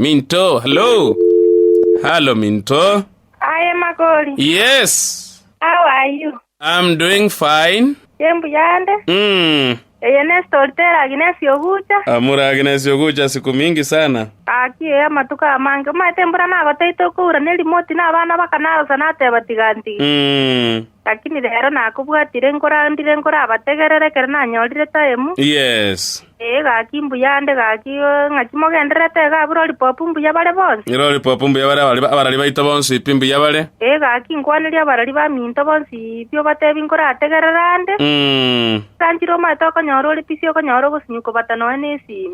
Minto, hello. Hello, Minto. I am Makoli. Yes. How are you? I'm doing fine. Jembu yande? Ene stoltera Agnes Yogucha. Amura Agnes Yogucha siku mingi sana. Aki ya matuka amange. Tembura na goteito kura neli moti na abana bakanaro sanate batiganti. Lakini lero nakubwatire nkora abategerere kerna nyolire time. Yes. Gaki mbuyande gaki ngakimogenderete gaburo lipopu mbuya bale bonse. Iro lipopu mbuya bale abarali baito bonse ipimbuya bale. Gaki nkwaniri abarali ba minto bonse ipyo batebi nkora ategererande. Sanjiro matoko nyoro lipisio ko nyoro gusinyuko batano enesi.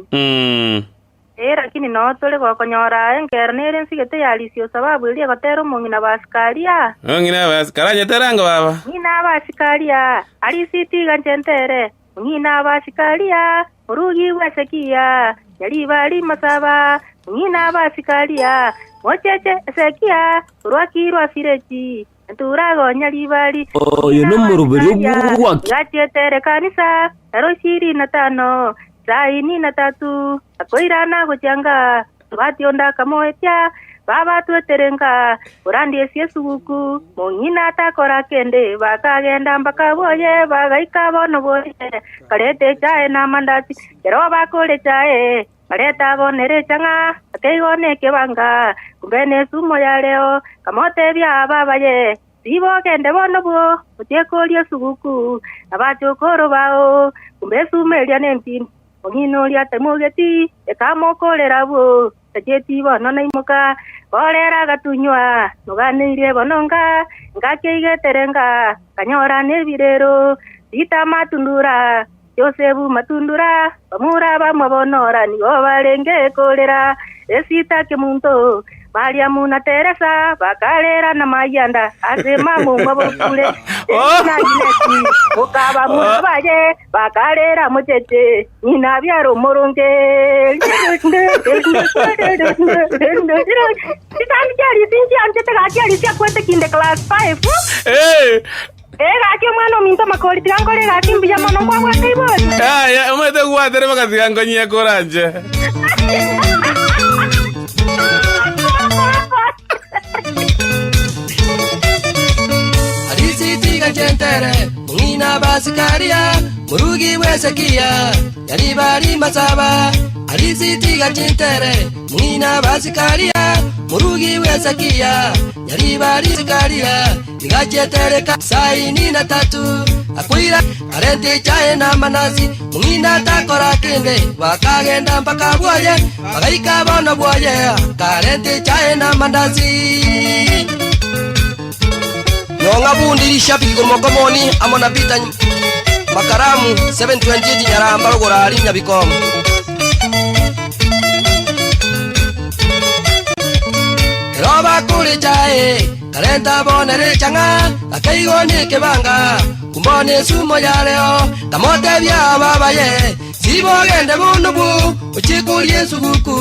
Lakini no tole ko konyora enkernere nsigete yalisio sababu ili akotero mungina basikalia. Ngina basikalia teranga baba. Ngina basikalia alisiti gancentere. Ngina basikalia urugi wasekia yali bali masaba. Ngina basikalia mocheche sekia urwaki rwafirechi. Turago nyali bali. Yo murubiri waki. Gachetere kanisa 25 Saini na 3 akoirana kuchanga bationda kamoetia baba tueterenga urandi esiesuku mongina takora kende bakagenda mpaka boye bagaika bono boye karete chae na mandati kero bakole chae kareta bonere changa ateigone kebanga kumbene sumo ya leo kamote bya babaye sibo kende bono bo utekolie suku abachokoro bao kumbesumelia nempin Ongino lia temugeti ekamokolera bo tajeti bono naimoka olera gatunywa noganire bononga ngakegeterenga kanyora nebirero sita matundura Josebu matundura bamura bamabonora ni obalenge kolera esita kemunto Maria Muna Teresa bakalera na mayanda asema mumabukule na ginesi ukaba mubaye bakalera mucheche nina byaro moronge Sitani jari sinji antete gaki sia kwete kinde class 5 gaki mwana minto makoli tiangole gaki mbija mono kwa kaibo ya umete kuatere bakatigango nyia koranje Gentere, mungina basikaria, murugi wesekia, yali bari masaba. Alisiti gentere, mungina basikaria, murugi wesekia, yali bari sikaria. Gachetere ka saini na 3 akwira karente chae na manasi mungina takora kende bakagenda mpaka boye bagaika bono boye karente chae na mandasi. Nyonga bundi shapi kumokomoni amona pita makaramu 720 nyaramba rogorari nyabikom Roba kule chae karenta bonere changa akaigone kebanga kumbone sumo ya leo kamote bya babaye sibo gende bunubu uchikulie suguku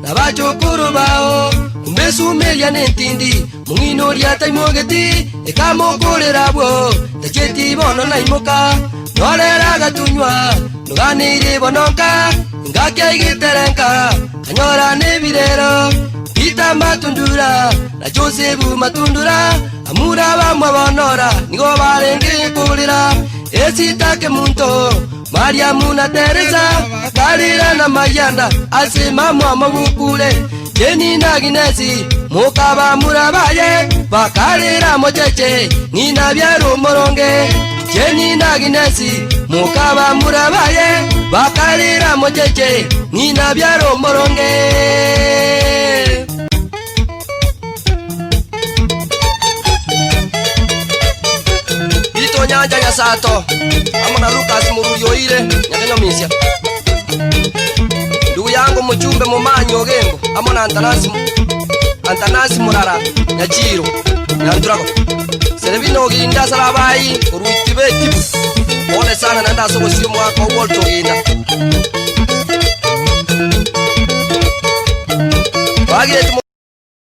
nabachokuru bao kumbesu melia nentindi mungino lia taimogeti ekamokolera bwo tajeti bono naimoka nolera gatunywa nuganire bononka ngake igiterenka kanyora nebirero Pita matundura na Josebu matundura amura bamwe bonora nigo barenge kulira esita kemunto Maria Muna Teresa kalira na mayanda asema mwamabukule Jeni na Ginesi mukaba murabaye bakalira mocheche nina byaro moronge Jeni na Ginesi mukaba murabaye bakalira mocheche nina byaro moronge Ito nyanja nyasato amona Lucas mururioire nyakanyomisia Ndugu yangu mchumbe mumanyi ogengo amona Antanasi murara nyachiro nyanturako Serevino ginda sarabai urutibeti Ole sana nanda soko sio mwako wolto ginda Bagire